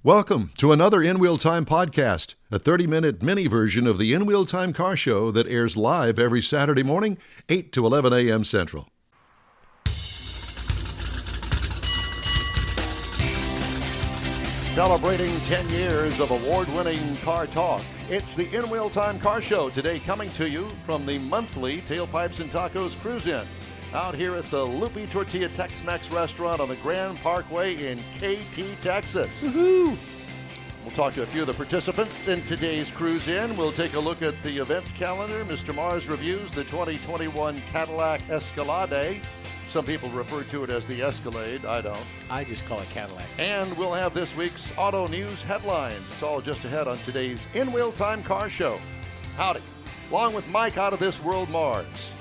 Welcome to another In Wheel Time podcast, a 30-minute mini version of the In Wheel Time car show that airs live every Saturday morning, 8 to 11 a.m. Central. Celebrating 10 years of award-winning car talk, it's the In Wheel Time car show, today coming to you from the monthly Tailpipes and Tacos Cruise-In, out here at the Lupe Tortilla Tex-Mex restaurant on the Grand Parkway in Katy, Texas. Woohoo! We'll talk to a few of the participants in today's Cruise-In. We'll take a look at the events calendar. Mr. Mars reviews the 2021 Cadillac Escalade. Some people refer to it as the Escalade. I don't. I just call it Cadillac. And we'll have this week's auto news headlines. It's all just ahead on today's In Wheel Time car show. Howdy. Along with Mike out of this world, Mars.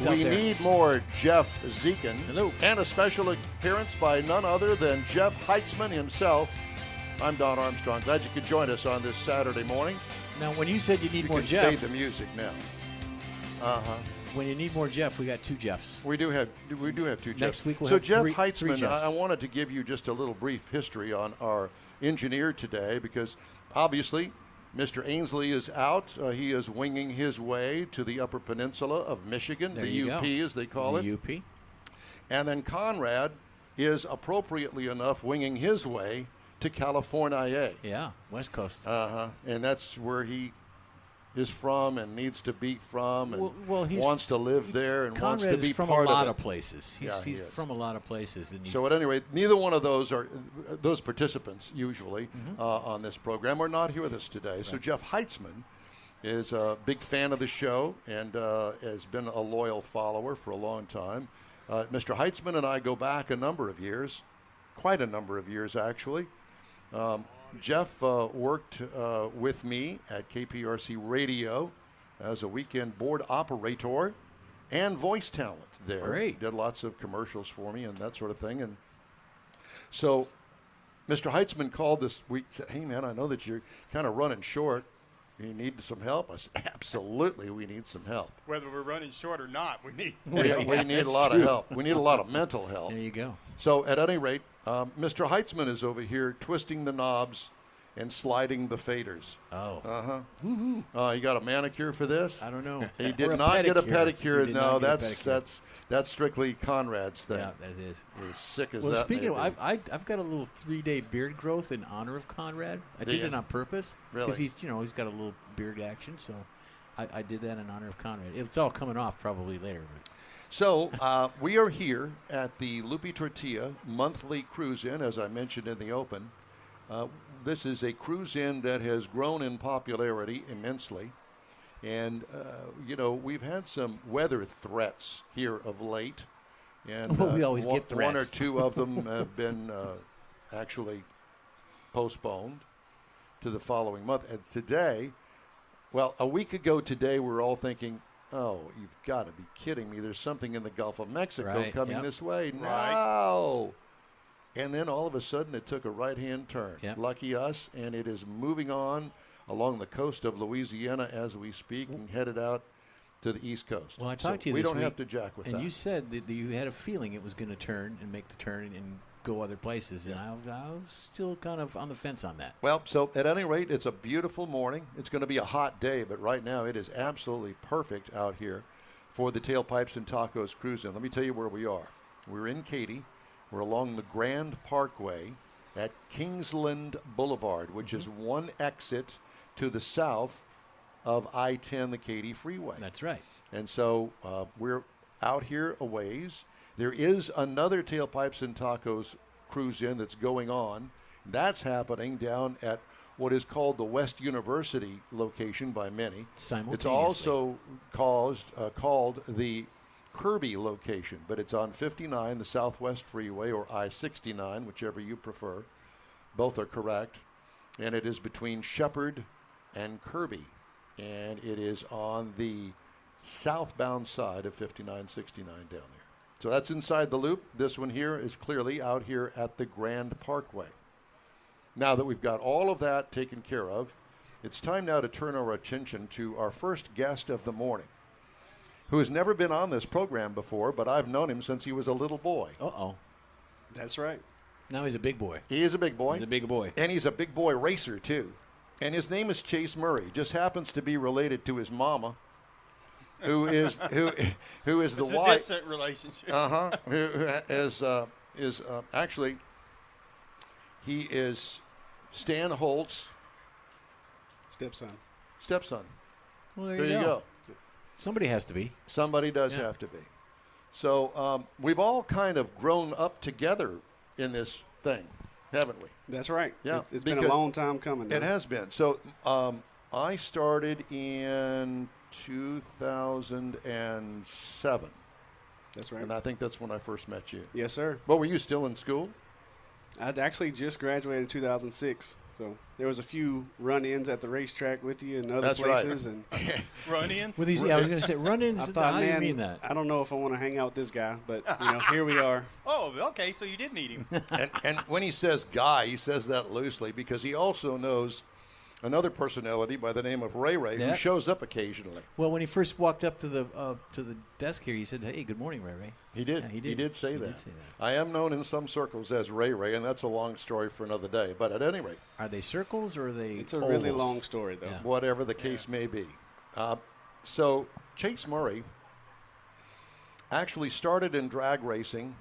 We need more Jeff Zekin. Hello. And a special appearance by none other than Jeff Heitzman himself. I'm Don Armstrong. Glad you could join us on this Saturday morning. Now, when you said you need more Jeff. You can fade the music now. When you need more Jeff, we got two Jeffs. We do have two Jeffs. Next week we'll so have Jeff three Heitzman, Jeffs. I wanted to give you just a little brief history on our engineer today because obviously Mr. Ainsley is out. He is winging his way to the Upper Peninsula of Michigan, the UP as they call it. The UP. And then Conrad is appropriately enough winging his way to California. Yeah, West Coast. And that's where he is from and needs to be from and he's wants to live there and wants to be from part a lot of of places. He's from a lot of places. And so at any rate, neither one of those participants usually on this program are not here with us today. Right. So Jeff Heitzman is a big fan of the show and has been a loyal follower for a long time. Mr. Heitzman and I go back a number of years, quite a number of years actually. Jeff worked with me at KPRC Radio as a weekend board operator and voice talent there. Great. Did lots of commercials for me and that sort of thing. And so Mr. Heitzman called this week and said, hey, man, I know that you're kind of running short. You need some help? I said, absolutely, we need some help. Whether we're running short or not, we need we need a lot of help. We need a lot of mental help. There you go. So at any rate, Mr. Heitzman is over here twisting the knobs and sliding the faders. Oh. You got a manicure for this? I don't know. He did not get a pedicure. No, that's strictly Conrad's thing. Yeah, that is. As sick as well, that speaking may of, be. I've got a little 3-day beard growth in honor of Conrad. I did it on purpose because he's got a little beard action. So I did that in honor of Conrad. It's all coming off probably later. But. So we are here at the Lupe Tortilla monthly cruise-in, as I mentioned in the open. This is a cruise-in that has grown in popularity immensely. And, we've had some weather threats here of late. And we always get threats. One or two of them have been actually postponed to the following month. And today, a week ago today, we were all thinking, oh, you've got to be kidding me. There's something in the Gulf of Mexico coming this way. No. And then all of a sudden it took a right-hand turn. Yep. Lucky us, and it is moving on along the coast of Louisiana as we speak and headed out to the East Coast. Well, I talked to you we this don't week, have to jack with that. And you said that you had a feeling it was going to turn and make the turn and go other places, and I was still kind of on the fence on that. Well, so at any rate, it's a beautiful morning. It's going to be a hot day, but right now it is absolutely perfect out here for the Tailpipes and Tacos Cruise-In. Let me tell you where we are. We're in Katy. We're along the Grand Parkway at Kingsland Boulevard, which is one exit to the south of I-10, the Katy Freeway. That's right. And so we're out here a ways. There is another Tailpipes and Tacos cruise-in that's going on. That's happening down at what is called the West University location by many. Simultaneously. It's also called the Kirby location, but it's on 59, the Southwest Freeway, or I-69, whichever you prefer. Both are correct. And it is between Shepherd and Kirby. And it is on the southbound side of 5969 down there. So that's inside the loop. This one here is clearly out here at the Grand Parkway. Now that we've got all of that taken care of, it's time now to turn our attention to our first guest of the morning, who has never been on this program before, but I've known him since he was a little boy. Uh-oh. That's right. Now he's a big boy. He is a big boy. He's a big boy. And he's a big boy racer, too. And his name is Chase Murray. Just happens to be related to his mama, who is the it's wife. It's a distant relationship. Who is actually, he is Stan Holt's stepson. Well, There you go. Somebody has to be. Somebody does have to be. So we've all kind of grown up together in this thing, haven't we? That's right. Yeah, It's been a long time coming. It has been. So I started in 2007. That's right. And I think that's when I first met you. Yes, sir. Well, were you still in school? I'd actually just graduated in 2006. So there was a few run-ins at the racetrack with you and other That's places. right. And Run-ins? With these, I was going to say run-ins. I thought, how do you man, mean that? I don't know if I want to hang out with this guy, but here we are. Oh, okay, so you did meet him. and when he says guy, he says that loosely because he also knows another personality by the name of Ray Ray who shows up occasionally. Well, when he first walked up to the desk here, he said, "Hey, good morning, Ray Ray." He did. Yeah, he He did say that. Did say that. I am known in some circles as Ray Ray, and that's a long story for another day. But at any rate, Are they circles or are they? It's a really ovals? long story, though. Yeah. whatever the case may be. So Chase Murray actually started in drag racing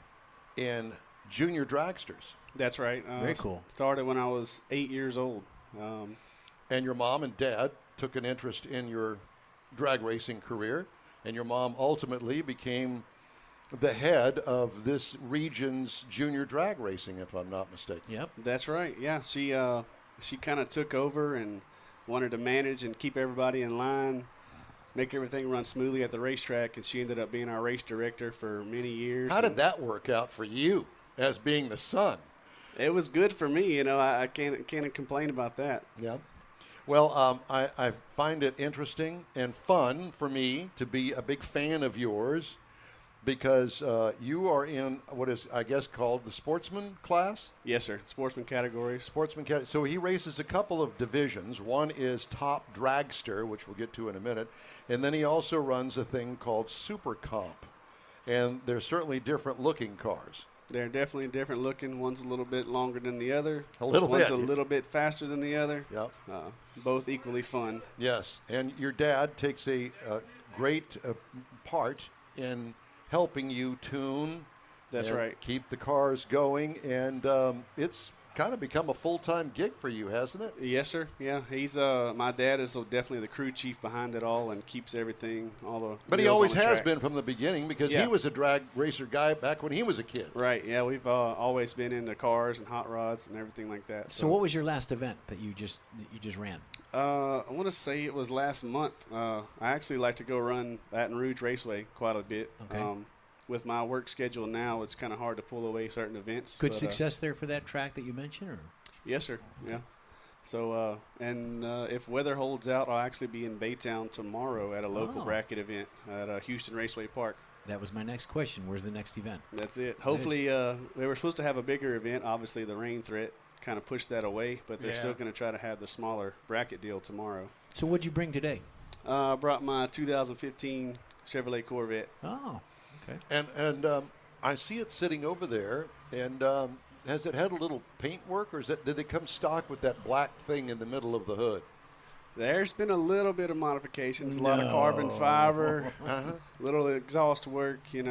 in junior dragsters. That's right. Very cool. Started when I was 8 years old. And your mom and dad took an interest in your drag racing career, and your mom ultimately became the head of this region's junior drag racing, if I'm not mistaken. Yep. That's right. Yeah, she kind of took over and wanted to manage and keep everybody in line, make everything run smoothly at the racetrack, and she ended up being our race director for many years. How did that work out for you as being the son? It was good for me. I can't complain about that. Yeah. Well, I find it interesting and fun for me to be a big fan of yours because you are in what is, I guess, called the sportsman class? Yes, sir. Sportsman categories. Sportsman category. So he races a couple of divisions. One is top dragster, which we'll get to in a minute. And then he also runs a thing called Super Comp. And they're certainly different looking cars. They're definitely different looking. One's a little bit longer than the other. One's a little bit faster than the other. Yep. Both equally fun. Yes. And your dad takes a great part in helping you tune. That's right. Keep the cars going. And it's kind of become a full-time gig for you, hasn't it? Yes, sir. Yeah, he's my dad is definitely the crew chief behind it all and keeps everything But he always has been from the beginning because he was a drag racer guy back when he was a kid. Right. Yeah, we've always been into cars and hot rods and everything like that. So what was your last event that you just ran? I want to say it was last month. I actually like to go run Baton Rouge Raceway quite a bit. Okay. With my work schedule now, it's kind of hard to pull away certain events. Good success there for that track that you mentioned? Or? Yes, sir. Yeah. So, if weather holds out, I'll actually be in Baytown tomorrow at a local bracket event at Houston Raceway Park. That was my next question. Where's the next event? That's it. Hopefully, they were supposed to have a bigger event. Obviously, the rain threat kind of pushed that away, but they're still going to try to have the smaller bracket deal tomorrow. So what'd you bring today? I brought my 2015 Chevrolet Corvette. Oh, okay. And I see it sitting over there, and has it had a little paint work, or did they come stock with that black thing in the middle of the hood? There's been a little bit of modifications, a lot of carbon fiber, little exhaust work, here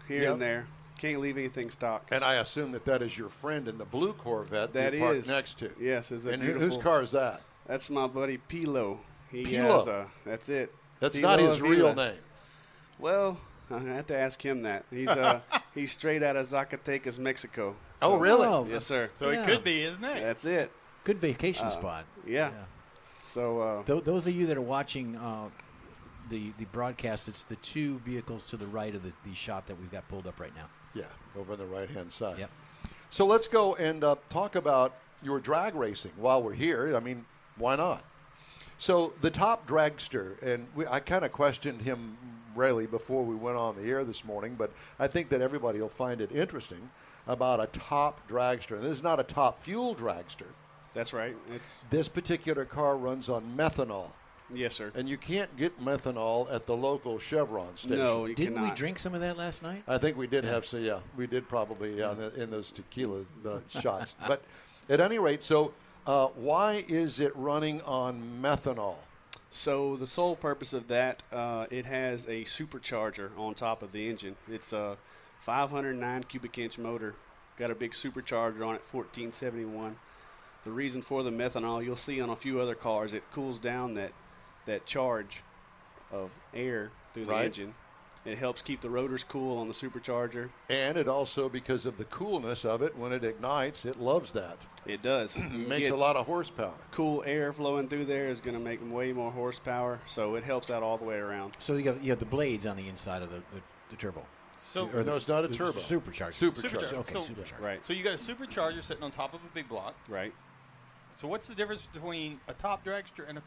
and there. Can't leave anything stock. And I assume that is your friend in the blue Corvette that you parked next to. Yes, it's a and beautiful. Whose car is that? That's my buddy Pilo. Pilo? That's it. That's Pilo not his real Avila. name. Well, I have to ask him that. He's straight out of Zacatecas, Mexico. So, really? Yes, sir. So it could be, isn't it? That's it. Good vacation spot. Yeah. So those of you that are watching the broadcast, it's the two vehicles to the right of the shot that we've got pulled up right now. Yeah, over on the right-hand side. Yep. So let's go and talk about your drag racing while we're here. I mean, why not? So the top dragster, and I kind of questioned him really before we went on the air this morning, but I think that everybody will find it interesting about a top dragster. And this is not a top fuel dragster. that's right. This particular car runs on methanol. Yes, sir. And you can't get methanol at the local Chevron station. No, you Didn't cannot. we drink some of that last night? I think we did have some, yeah. We did probably in those tequila shots. But at any rate, so why is it running on methanol? So the sole purpose of that, it has a supercharger on top of the engine. It's a 509 cubic inch motor. Got a big supercharger on it, 1471. The reason for the methanol, you'll see on a few other cars, it cools down that charge of air through the engine. It helps keep the rotors cool on the supercharger. And it also, because of the coolness of it, when it ignites, it loves that. It does. It makes a lot of horsepower. Cool air flowing through there is going to make way more horsepower, so it helps out all the way around. So you have the blades on the inside of the turbo. So No, it's not a turbo. Supercharger. Supercharger. Okay, So- supercharger. Right. So you got a supercharger sitting on top of a big block. Right. So what's the difference between a top dragster and a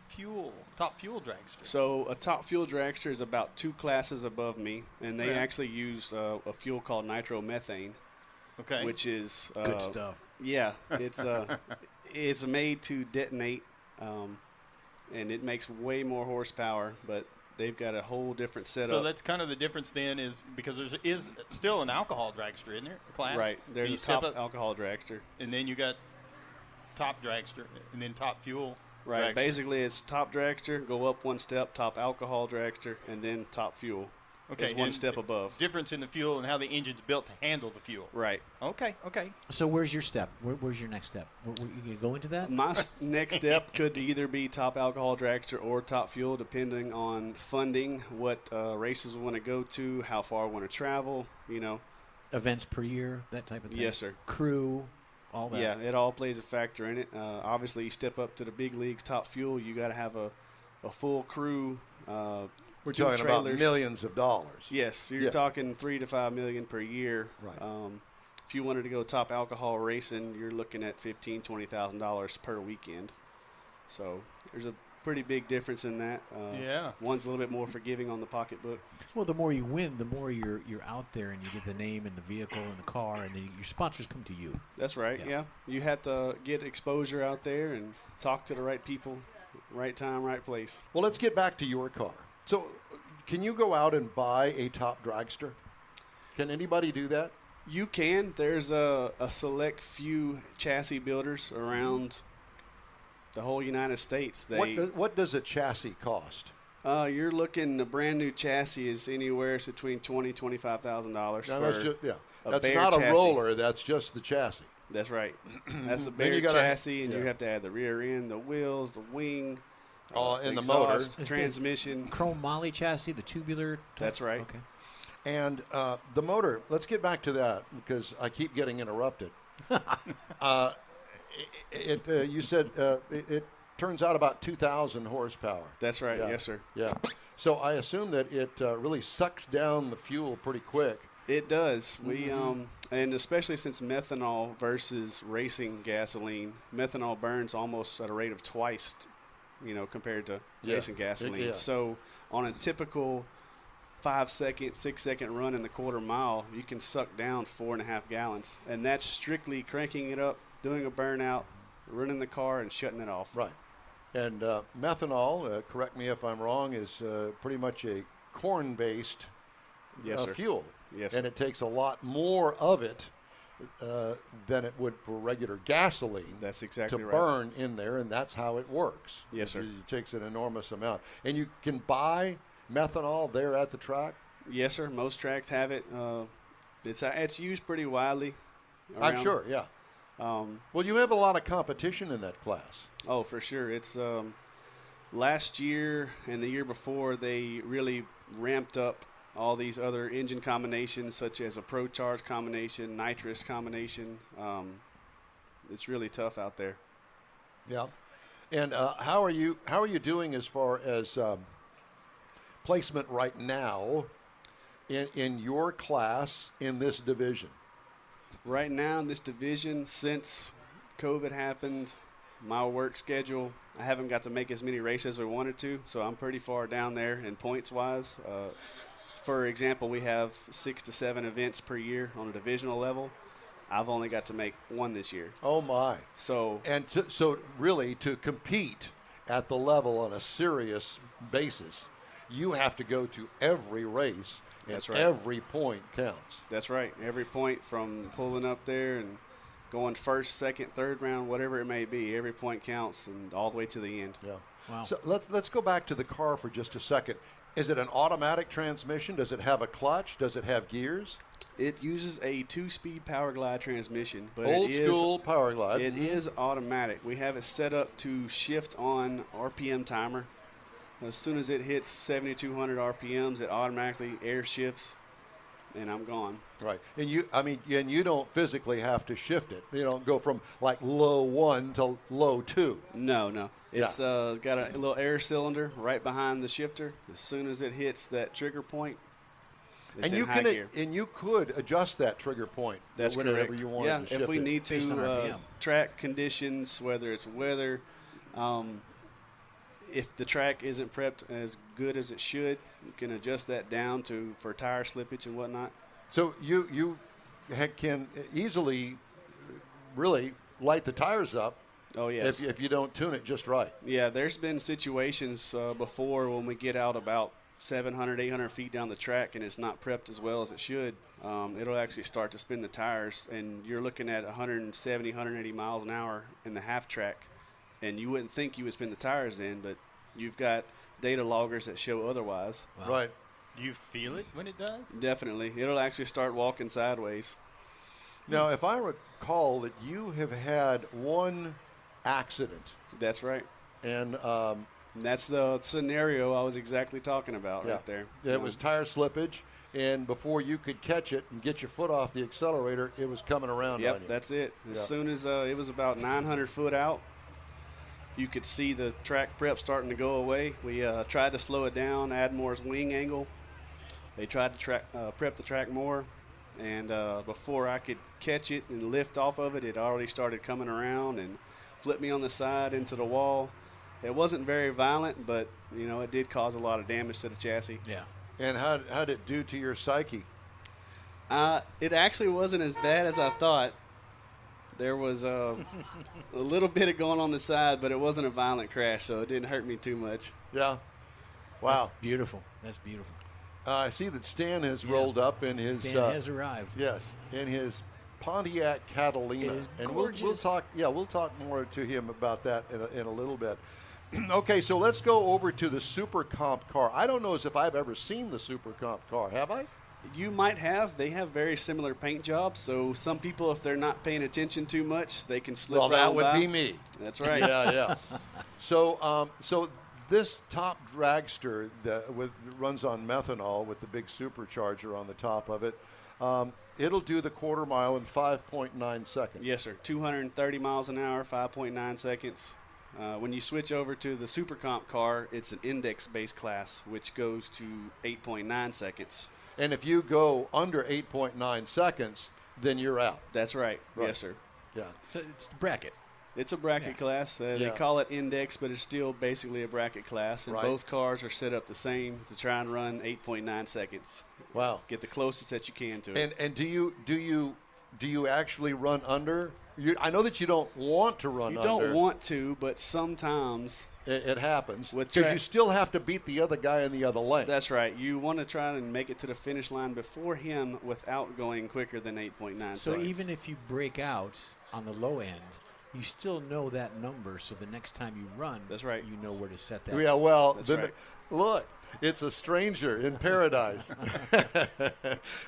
top fuel dragster? So a top fuel dragster is about 2 classes above me, and they Okay. actually use a fuel called nitromethane, Okay. which is Good stuff. Yeah, it's made to detonate, and it makes way more horsepower, but they've got a whole different setup. So that's kind of the difference then, is because is still an alcohol dragster, isn't there? Class. right. There's You a step top up, alcohol dragster. and then you got top dragster, and then top fuel. Right. dragster. Basically, it's top dragster, go up 1 step, top alcohol dragster, and then top fuel. Okay, It's 1 and step above. Difference in the fuel and how the engine's built to handle the fuel. Right. Okay. So where's your step? Where's your next step? You gonna go into that? My next step could either be top alcohol dragster or top fuel, depending on funding, what races we want to go to, how far we want to travel, Events per year, that type of thing. Yes, sir. Crew, all that. Yeah, it all plays a factor in it. Obviously, you step up to the big leagues, top fuel, you got to have a full crew. We're 2 talking trailers. about millions of dollars. Yes, you're Yeah. talking $3 to $5 million per year. Right. If you wanted to go top alcohol racing, you're looking at $15,000, $20,000 per weekend. So there's a pretty big difference in that. Yeah. One's a little bit more forgiving on the pocketbook. Well, the more you win, the more you're out there, and you get the name and the vehicle and the car, and then your sponsors come to you. That's right. Yeah. Yeah. You have to get exposure out there and talk to the right people, right time, right place. Well, let's get back to your car. So, can you go out and buy a top dragster? Can anybody do that? You can. There's a select few chassis builders around the whole United States. What does a chassis cost? You're looking, a brand new chassis is anywhere between $20,000 $25,000 Now, for that's just, a that's bare not a chassis. roller. That's just the chassis. That's right. That's the Then you bare gotta- chassis, and yeah. you have to add the rear end, the wheels, the wing, And the motor. exhaust, Is this transmission. Chrome moly chassis, the tubular. That's right. Okay. And the motor, let's get back to that because I keep getting interrupted. You said it turns out about 2,000 horsepower. That's right. Yeah. Yes, sir. Yeah. So I assume that it really sucks down the fuel pretty quick. It does. We and especially since methanol versus racing gasoline, methanol burns almost at a rate of twice, compared to racing gasoline. Yeah. So on a typical 5-second, 6-second run in the quarter mile, you can suck down 4.5 gallons, and that's strictly cranking it up, doing a burnout, running the car, and shutting it off. Right. And methanol, correct me if I'm wrong, is pretty much a corn-based Yes, sir. fuel. Yes, And sir. it takes a lot more of it than it would for regular gasoline That's exactly to right. burn in there, and that's how it works. Yes, sir. It takes an enormous amount. And you can buy methanol there at the track? Yes, sir. Most tracks have it. It's used pretty widely. I'm around. sure, yeah. Well, you have a lot of competition in that class. Oh, for sure. It's last year and the year before, they really ramped up all these other engine combinations, such as a ProCharge combination, nitrous combination. It's really tough out there. Yeah. And how are you doing as far as placement right now in your class in this division? Right now in this division, since COVID happened, my work schedule, I haven't got to make as many races as I wanted to, so I'm pretty far down there in points-wise. For example, we have 6 to 7 events per year on a divisional level. I've only got to make 1 this year. Oh, my. So And so really to compete at the level on a serious basis, you have to go to every race, and That's right. every point counts. That's right. Every point from pulling up there and going first, second, third round, whatever it may be, every point counts, and all the way to the end. Yeah. Wow. So let's go back to the car for just a second. Is it an automatic transmission? Does it have a clutch? Does it have gears? It uses a 2-speed power glide transmission, but Old school power glide. It is automatic. We have it set up to shift on RPM timer. As soon as it hits 7,200 RPMs, it automatically air shifts, and I'm gone. Right, and you don't physically have to shift it. You don't go from like low 1 to low 2. No. It's got a little air cylinder right behind the shifter. As soon as it hits that trigger point, it's in high gear. And you could adjust that trigger point. That's whenever correct. you want to shift if we it. need Based on to, RPM. track conditions, whether it's weather, if the track isn't prepped as good as it should, you can adjust that down for tire slippage and whatnot. So you can easily really light the tires up. Oh, yes. If you don't tune it just right. Yeah, there's been situations before when we get out about 700, 800 feet down the track and it's not prepped as well as it should. It'll actually start to spin the tires, and you're looking at 170, 180 miles an hour in the half track. And you wouldn't think you would spin the tires in, but you've got data loggers that show otherwise. Wow. Right. Do you feel it when it does? Definitely. It'll actually start walking sideways. Now, if I recall that you have had one accident, That's right. and And that's the scenario I was exactly talking about right there. It was tire slippage, and before you could catch it and get your foot off the accelerator, it was coming around on Yep, you. that's it. As Yeah. soon as it was about 900 foot out, you could see the track prep starting to go away. We tried to slow it down, add more wing angle. They tried to prep the track more, and before I could catch it and lift off of it, it already started coming around and flipped me on the side into the wall. It wasn't very violent, but it did cause a lot of damage to the chassis. Yeah. And how did it do to your psyche? It actually wasn't as bad as I thought. There was a little bit of going on the side, but it wasn't a violent crash, so it didn't hurt me too much. Yeah. Wow. That's beautiful. That's beautiful. I see that Stan has rolled up in his. Stan has arrived. Yes, in his Pontiac Catalina, It is and gorgeous. we'll talk. Yeah, we'll talk more to him about that in a little bit. Okay, so let's go over to the Super Comp car. I don't know as if I've ever seen the Super Comp car. Have I? You might have. They have very similar paint jobs, so some people, if they're not paying attention too much, they can slip Well, that round would by. be me. That's right. Yeah. So this top dragster that runs on methanol with the big supercharger on the top of it, it'll do the quarter mile in 5.9 seconds. Yes, sir. 230 miles an hour, 5.9 seconds. When you switch over to the Super Comp car, it's an index-based class, which goes to 8.9 seconds. And if you go under 8.9 seconds, then you're out. That's right. Right. Yes, sir. Yeah. So it's the bracket. It's a bracket class. They Yeah. call it index, but it's still basically a bracket class. And Right. both cars are set up the same to try and run 8.9 seconds. Wow. Get the closest that you can to it. And do you actually run under? I know that you don't want to run You under. don't want to, but sometimes It happens With because track- you still have to beat the other guy in the other lane. that's right. You want to try and make it to the finish line before him without going quicker than 8.9 So seconds. even if you break out on the low end, you still know that number. So the next time you run, That's right. you know where to set that. Yeah, well, That's then right. look, it's a stranger in paradise.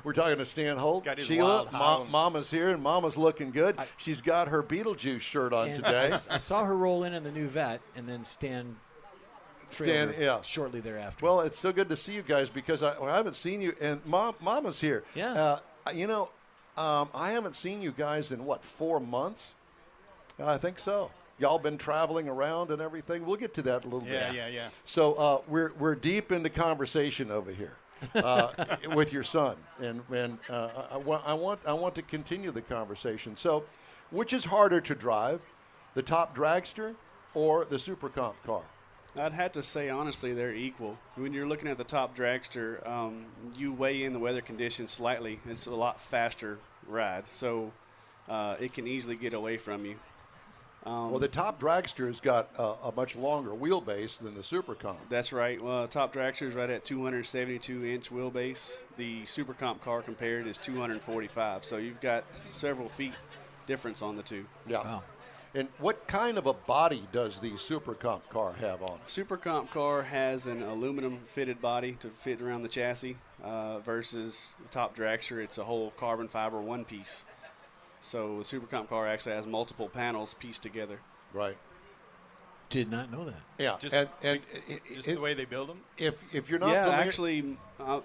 We're talking to Stan Holt. Got his Sheila, wild howling. Mama's here, and Mama's looking good. She's got her Beetlejuice shirt on And today. I saw her roll in the new vet, and then Stan trailed her yeah. shortly thereafter. Well, it's so good to see you guys because I haven't seen you, and Mama's here. Yeah. I haven't seen you guys in, 4 months? I think so. Y'all been traveling around and everything. We'll get to that a little bit. Yeah. So we're deep into conversation over here with your son, and I want to continue the conversation. So, which is harder to drive, the top dragster or the Super Comp car? I'd have to say, honestly, they're equal. When you're looking at the top dragster, you weigh in the weather conditions slightly. It's a lot faster ride, so it can easily get away from you. Well, the top dragster's got a much longer wheelbase than the Super Comp. That's right. Well, top dragster is right at 272-inch wheelbase. The Super Comp car compared is 245. So you've got several feet difference on the two. Yeah. Wow. And what kind of a body does the Super Comp car have on it? Super Comp car has an aluminum fitted body to fit around the chassis versus the top dragster. It's a whole carbon fiber one piece. So the Super Comp car actually has multiple panels pieced together. Right. Did not know that. Yeah. Just the way they build them? If you're not Yeah, familiar, actually,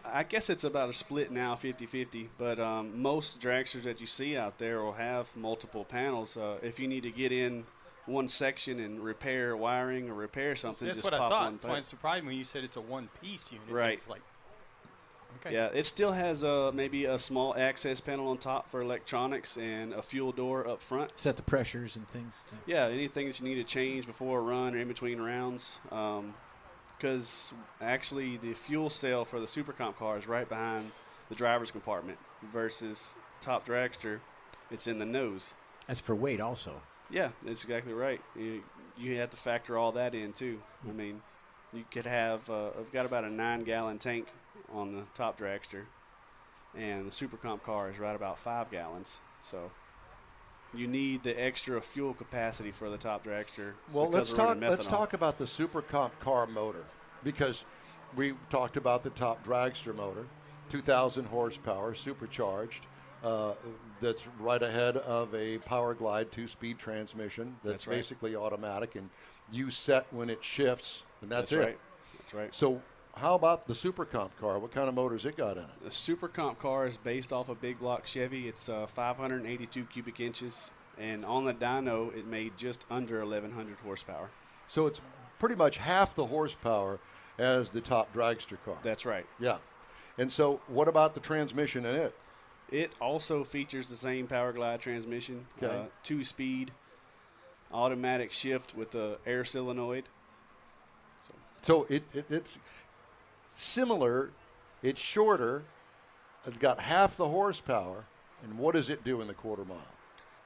I guess it's about a split now, 50-50. But most dragsters that you see out there will have multiple panels. If you need to get in one section and repair wiring or repair something, That's just what I pop thought. one That's why panel. it surprised me when you said it's a one-piece unit. Right. It's like, okay. Yeah, it still has maybe a small access panel on top for electronics and a fuel door up front. Set the pressures and things. Yeah, anything that you need to change before a run or in between rounds. Because actually the fuel cell for the Super Comp car is right behind the driver's compartment versus top dragster, it's in the nose. That's for weight also. Yeah, that's exactly right. You have to factor all that in too. I mean, you could have, I've got about a 9-gallon tank on the top dragster, and the Super Comp car is right about 5 gallons. So you need the extra fuel capacity for the top dragster. well, because let's we're running talk. Let's methanol. talk about the Super Comp car motor, because we talked about the top dragster motor, 2,000 horsepower, supercharged. That's right ahead of a Power Glide 2-speed transmission. That's right. basically automatic, and you set when it shifts, and that's it. Right. That's right. So, how about the Super Comp car? What kind of motors it got in it? The Super Comp car is based off a big block Chevy. It's 582 cubic inches, and on the dyno, it made just under 1,100 horsepower. So it's pretty much half the horsepower as the top dragster car. That's right. Yeah. And so, what about the transmission in it? It also features the same Power Glide transmission, Okay. 2-speed, automatic shift with the air solenoid. So it's similar. It's shorter. It's got half the horsepower. And what does it do in the quarter mile?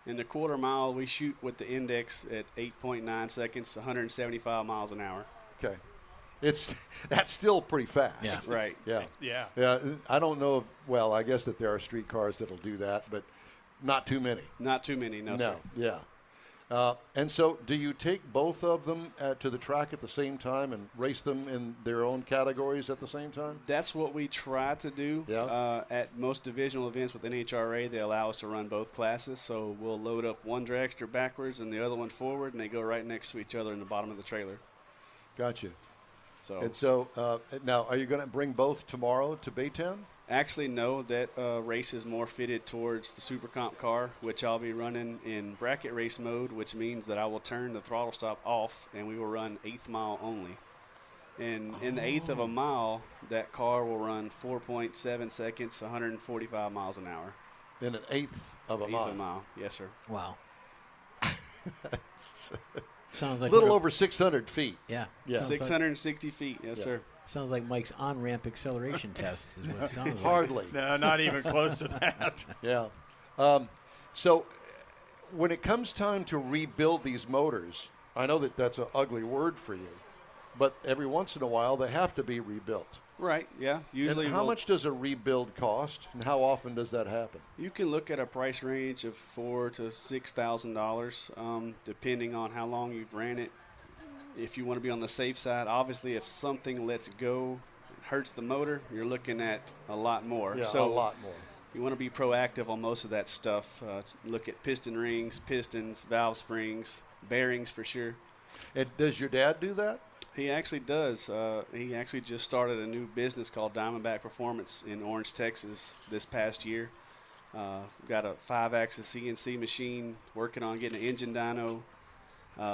In the quarter mile, we shoot with the index at 8.9 seconds, 175 miles an hour. Okay. That's still pretty fast. Yeah. Right. Yeah. Yeah. Yeah. I don't know. Well, I guess that there are street cars that'll do that, but not too many. Not too many, no, sir. Yeah. And so, do you take both of them to the track at the same time and race them in their own categories at the same time? That's what we try to do. Yeah. At most divisional events with NHRA, they allow us to run both classes. So we'll load up one dragster backwards and the other one forward, and they go right next to each other in the bottom of the trailer. Gotcha. So And so, now, are you going to bring both tomorrow to Baytown? actually, no, that race is more fitted towards the Super Comp car, which I'll be running in bracket race mode, which means that I will turn the throttle stop off and we will run 1/8 mile only. And in the 1/8 of a mile, that car will run 4.7 seconds, 145 miles an hour. In an eighth of a 1/8 mile. of a mile, yes, sir. Wow. Sounds like A little one of- over 600 feet. Yeah. Yeah. Sounds like, 660 feet, yes, Yeah. sir. sounds like Mike's on-ramp acceleration test is what it sounds like. Hardly. No, not even close to that. Yeah. So when it comes time to rebuild these motors, I know that that's an ugly word for you, but every once in a while they have to be rebuilt. Right, yeah. Usually And how we'll- much does a rebuild cost, and how often does that happen? You can look at a price range of $4,000 to $6,000, depending on how long you've ran it. If you want to be on the safe side, obviously, if something lets go, it hurts the motor, you're looking at a lot more. Yeah, So a lot more. you want to be proactive on most of that stuff. Look at piston rings, pistons, valve springs, bearings for sure. And does your dad do that? He actually does. He actually just started a new business called Diamondback Performance in Orange, Texas this past year. Got a 5-axis CNC machine, working on getting an engine dyno.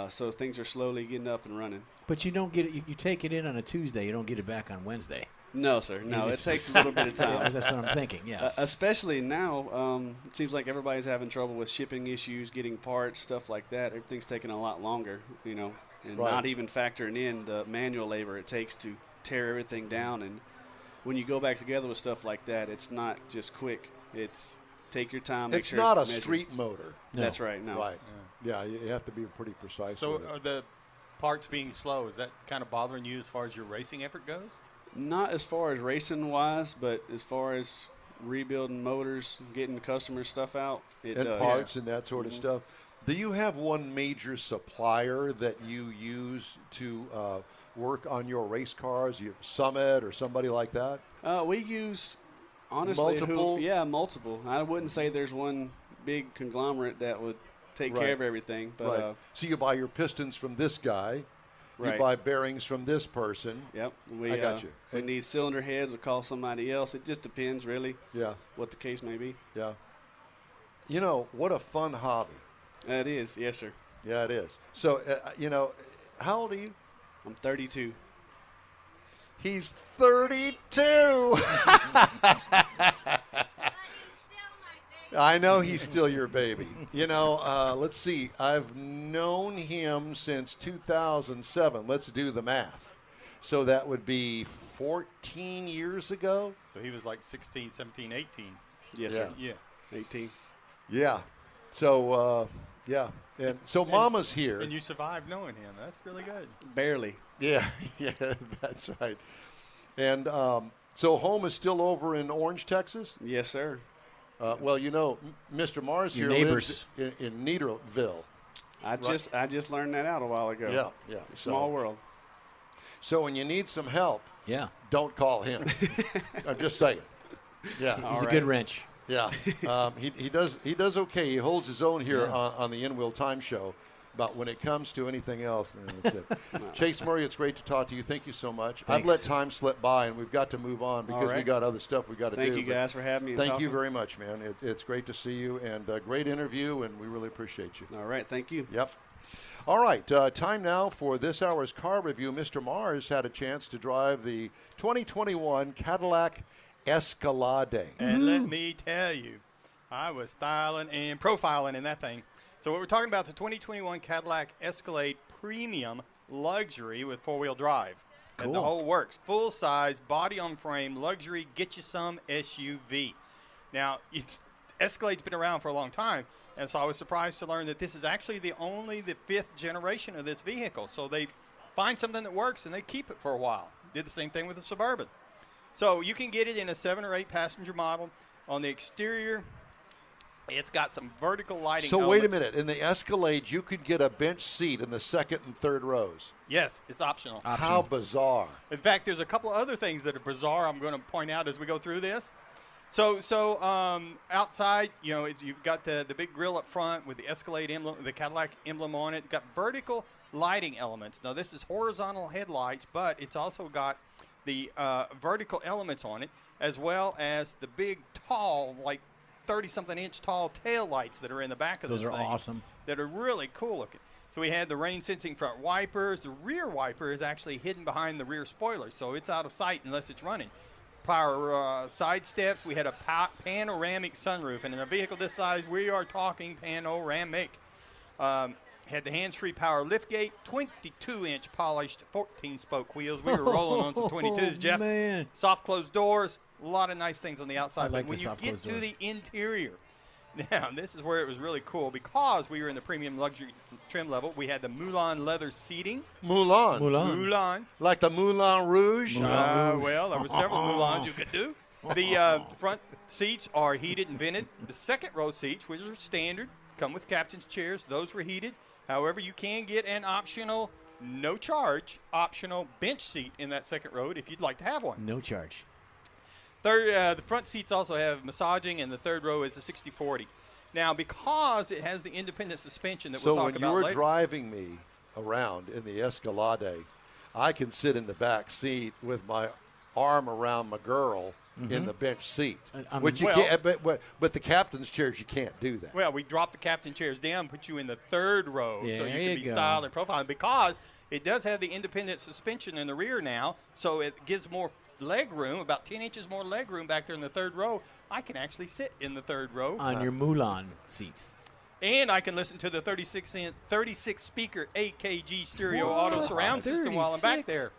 So things are slowly getting up and running. But you don't get it. You take it in on a Tuesday. You don't get it back on Wednesday. No, sir. No, it takes a little bit of Yeah, time. that's what I'm thinking. Yeah. Especially now, it seems like everybody's having trouble with shipping issues, getting parts, stuff like that. Everything's taking a lot longer, and Right. not even factoring in the manual labor it takes to tear everything down. And when you go back together with stuff like that, it's not just quick. It take your time. Make It's sure not a measured. street motor. No. That's right. No. Right. Yeah, you have to be pretty precise. So with are it. the parts being slow, is that kind of bothering you as far as your racing effort goes? Not as far as racing wise, but as far as rebuilding motors, getting customer stuff out, it and does. parts and that sort of stuff. Do you have one major supplier that you use to work on your race cars? You Summit or somebody like that? We use, honestly, Multiple? multiple. I wouldn't say there's one big conglomerate that would take care of everything. But, right. So you buy your pistons from this guy. Right. You buy bearings from this person. Yep. I got you. If we need cylinder heads, we'll call somebody else. It just depends, really. Yeah. What the case may be. Yeah. You know, what a fun hobby. It is. Yes, sir. Yeah, it is. So, how old are you? I'm 32. He's 32. I know he's still your baby. Let's see. I've known him since 2007. Let's do the math. So that would be 14 years ago. So he was like 16, 17, 18. Yes, Yeah. sir. Yeah. 18. Yeah. So, yeah. And so Mama's here. And you survived knowing him. That's really good. Barely. Yeah, that's right. And so home is still over in Orange, Texas? Yes, sir. Well, Mr. Mars Your here neighbors. lives in Needleville. I just learned that out a while ago. Yeah. Small world. So when you need some help, Yeah. don't call him. I'm just saying. Yeah. He's a good wrench. Yeah. He does okay. He holds his own here on the In Wheel Time Show. But when it comes to anything else, that's it. Chase Murray, it's great to talk to you. Thank you so much. Thanks. I've let time slip by, and we've got to move on because we right. got other stuff we got to do. Thank you but guys for having me. And Thank you talking. very much, man. It's great to see you, and a great interview, and we really appreciate you. All right. Thank you. Yep. All right, time now for this hour's car review. Mr. Mars had a chance to drive the 2021 Cadillac Escalade. And let me tell you, I was styling and profiling in that thing. So what we're talking about, the 2021 Cadillac Escalade Premium Luxury with four-wheel drive. And the Cool. whole works. Full-size, body-on-frame, luxury, get-you-some SUV. Now, Escalade's been around for a long time, and so I was surprised to learn that this is actually the fifth generation of this vehicle. So they find something that works, and they keep it for a while. Did the same thing with the Suburban. So you can get it in a 7 or 8 passenger model. On the exterior, it's got some vertical lighting So wait a elements. minute. In the Escalade, you could get a bench seat in the second and third rows. Yes, it's optional. How bizarre. In fact, there's a couple of other things that are bizarre I'm going to point out as we go through this. So outside, you've got the big grille up front with the Escalade emblem, the Cadillac emblem on it. It's got vertical lighting elements. Now, this is horizontal headlights, but it's also got the vertical elements on it, as well as the big, tall, like 30-something inch tall tail lights that are in the back of this Those are thing awesome. that are really cool looking. So we had the rain-sensing front wipers. The rear wiper is actually hidden behind the rear spoiler, so it's out of sight unless it's running. Power side steps. We had a panoramic sunroof, and in a vehicle this size, we are talking panoramic. Had the hands-free power liftgate, 22-inch polished 14-spoke wheels. We were rolling on some 22s, Jeff. Man. Soft closed doors. A lot of nice things on the outside. I like but when the you soft get closed to doors. the interior, now this is where it was really cool because we were in the premium luxury trim level. We had the Moulin leather seating. Moulin. Like the Moulin Rouge? Well, there were several Moulins you could do. The front seats are heated and vented. The second row seats, which are standard, come with captain's chairs. Those were heated. However, you can get an optional, no charge, optional bench seat in that second row if you'd like to have one. No charge. The front seats also have massaging, and the third row is the 60/40. Now, because it has the independent suspension that we'll So talk when about you were later. driving me around in the Escalade, I can sit in the back seat with my arm around my girl in the bench seat. Which you can't, but the captain's chairs, you can't do that. Well, we dropped the captain chairs down, put you in the third row so There you you can be go. styled and profiled. Because it does have the independent suspension in the rear now, so it gives more leg room, about 10 inches more leg room back there in the third row. I can actually sit in the third row. On your Moulin seats. And I can listen to the 36-speaker AKG stereo auto surround system while I'm back 36? there.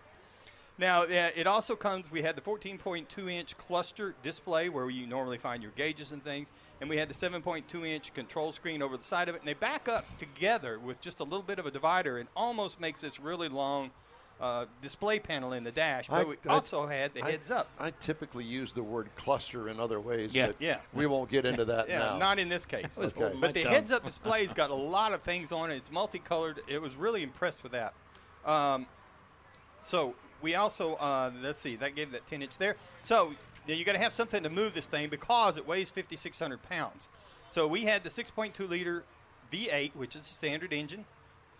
Now, it also comes, we had the 14.2-inch cluster display where you normally find your gauges and things, and we had the 7.2-inch control screen over the side of it, and they back up together with just a little bit of a divider and almost makes this really long display panel in the dash. But we also had the heads-up. I typically use the word cluster in other ways, but yeah. we won't get into that now. Not in this case. Okay. But the heads-up display's got a lot of things on it. It's multicolored. It was really impressed with that. So we also, let's see, that gave that 10-inch there. So you got to have something to move this thing because it weighs 5,600 pounds. So we had the 6.2-liter V8, which is a standard engine,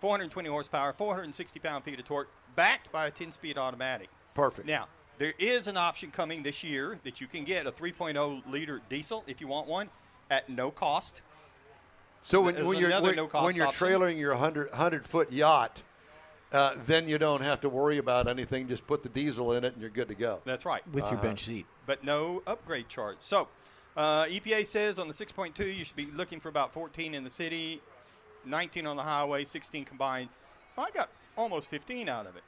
420 horsepower, 460 pound-feet of torque, backed by a 10-speed automatic. Perfect. Now, there is an option coming this year that you can get a 3.0-liter diesel if you want one at no cost. So when you're trailering your 100-foot yacht, then you don't have to worry about anything. Just put the diesel in it, and you're good to go. That's right. With your bench seat. But no upgrade charge. So EPA says on the 6.2, you should be looking for about 14 in the city, 19 on the highway, 16 combined. Well, I got almost 15 out of it.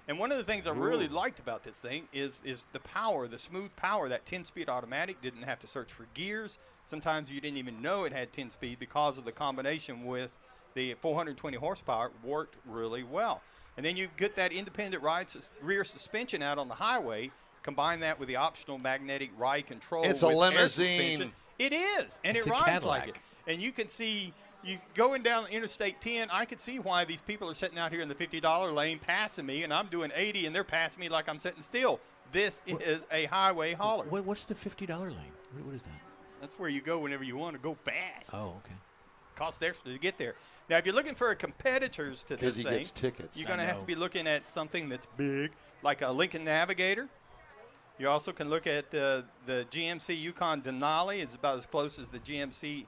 And one of the things I really liked about this thing is the power, the smooth power. That 10-speed automatic didn't have to search for gears. Sometimes you didn't even know it had 10-speed because of the combination with the 420 horsepower. Worked really well. And then you get that independent rear suspension out on the highway. Combine that with the optional magnetic ride control. It's a with limousine. It is, and it's it a rides Cadillac. like it. And you can see, you going down Interstate 10, I could see why these people are sitting out here in the $50 lane passing me, and I'm doing 80, and they're passing me like I'm sitting still. This is a highway hauler. What's the $50 lane? What is that? That's where you go whenever you want to go fast. Oh, okay. Costs extra to get there. Now, if you're looking for competitors to this thing, gets tickets. you're going to have to be looking at something that's big, like a Lincoln Navigator. You also can look at the GMC Yukon Denali. It's about as close as the GMC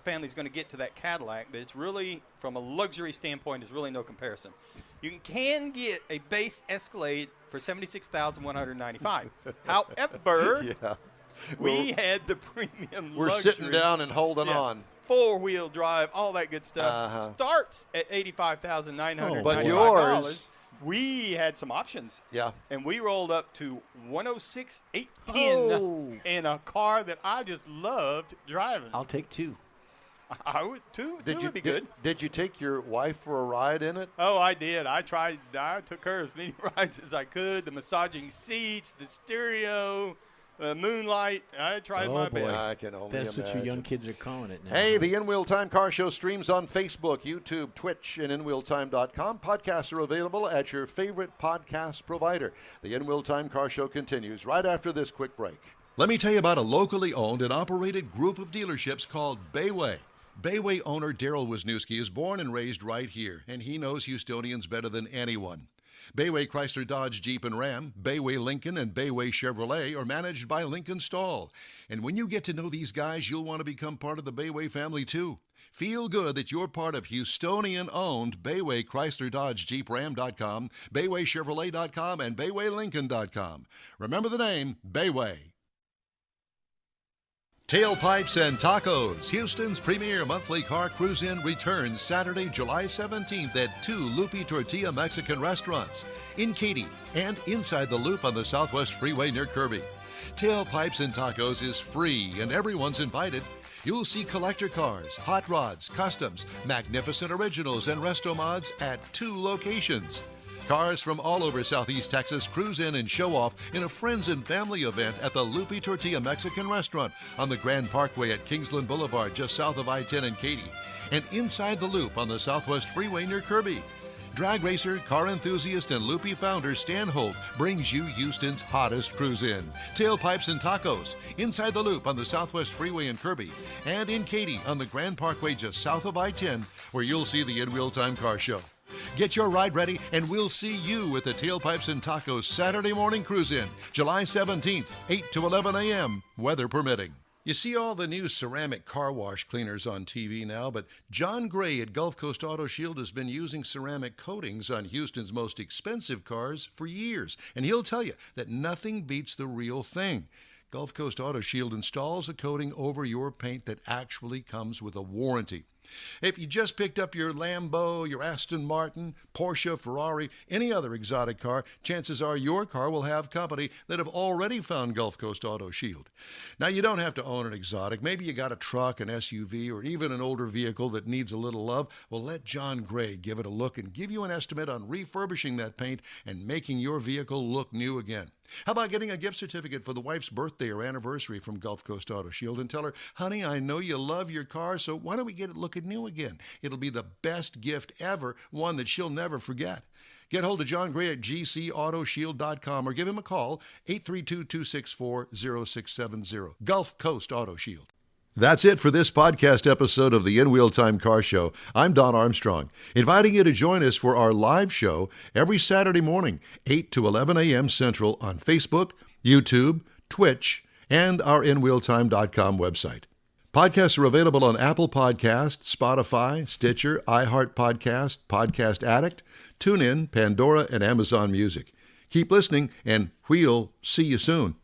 family's going to get to that Cadillac, but it's really, from a luxury standpoint, there's really no comparison. You can get a base Escalade for $76,195. However, we had the premium We're luxury. sitting down and holding on. 4-wheel drive, all that good stuff. Starts at $85,995. But yours, we had some options. Yeah. And we rolled up to $106,810 in a car that I just loved driving. I'll take two. I would two would be good. Did you take your wife for a ride in it? Oh, I did. I took her as many rides as I could. The massaging seats, the stereo, Moonlight. I tried my best. I can only That's imagine. what your young kids are calling it now. Hey, the In Wheel Time Car Show streams on Facebook, YouTube, Twitch, and InWheelTime.com. Podcasts are available at your favorite podcast provider. The In Wheel Time Car Show continues right after this quick break. Let me tell you about a locally owned and operated group of dealerships called Bayway. Bayway owner Daryl Wisniewski is born and raised right here, and he knows Houstonians better than anyone. Bayway Chrysler Dodge Jeep and Ram, Bayway Lincoln, and Bayway Chevrolet are managed by Lincoln Stahl. And when you get to know these guys, you'll want to become part of the Bayway family too. Feel good that you're part of Houstonian-owned Bayway Chrysler Dodge Jeep Ram.com, BaywayChevrolet.com, and BaywayLincoln.com. Remember the name, Bayway. Tailpipes and Tacos, Houston's premier monthly car cruise-in, returns Saturday, July 17th at 2 Lupe Tortilla Mexican restaurants in Katy and inside the Loop on the Southwest Freeway near Kirby. Tailpipes and Tacos is free and everyone's invited. You'll see collector cars, hot rods, customs, magnificent originals, and resto mods at 2 locations. Cars from all over Southeast Texas cruise in and show off in a friends and family event at the Lupe Tortilla Mexican restaurant on the Grand Parkway at Kingsland Boulevard, just south of I-10 and Katy, and inside the Loop on the Southwest Freeway near Kirby. Drag racer, car enthusiast, and Lupe founder Stan Holt brings you Houston's hottest cruise-in. Tailpipes and Tacos, inside the Loop on the Southwest Freeway in Kirby, and in Katy on the Grand Parkway just south of I-10, where you'll see the In Wheel Time Car Show. Get your ride ready, and we'll see you at the Tailpipes and Tacos Saturday morning cruise-in, July 17th, 8 to 11 a.m., weather permitting. You see all the new ceramic car wash cleaners on TV now, but John Gray at Gulf Coast Auto Shield has been using ceramic coatings on Houston's most expensive cars for years, and he'll tell you that nothing beats the real thing. Gulf Coast Auto Shield installs a coating over your paint that actually comes with a warranty. If you just picked up your Lambo, your Aston Martin, Porsche, Ferrari, any other exotic car, chances are your car will have company that have already found Gulf Coast Auto Shield. Now, you don't have to own an exotic. Maybe you got a truck, an SUV, or even an older vehicle that needs a little love. Well, let John Gray give it a look and give you an estimate on refurbishing that paint and making your vehicle look new again. How about getting a gift certificate for the wife's birthday or anniversary from Gulf Coast Auto Shield and tell her, honey, I know you love your car, so why don't we get it looking new again? It'll be the best gift ever, one that she'll never forget. Get hold of John Gray at gcautoshield.com or give him a call, 832-264-0670. Gulf Coast Auto Shield. That's it for this podcast episode of the In Wheel Time Car Show. I'm Don Armstrong, inviting you to join us for our live show every Saturday morning, 8 to 11 a.m. Central on Facebook, YouTube, Twitch, and our InWheelTime.com website. Podcasts are available on Apple Podcasts, Spotify, Stitcher, iHeart Podcast, Podcast Addict, TuneIn, Pandora, and Amazon Music. Keep listening, and we'll see you soon.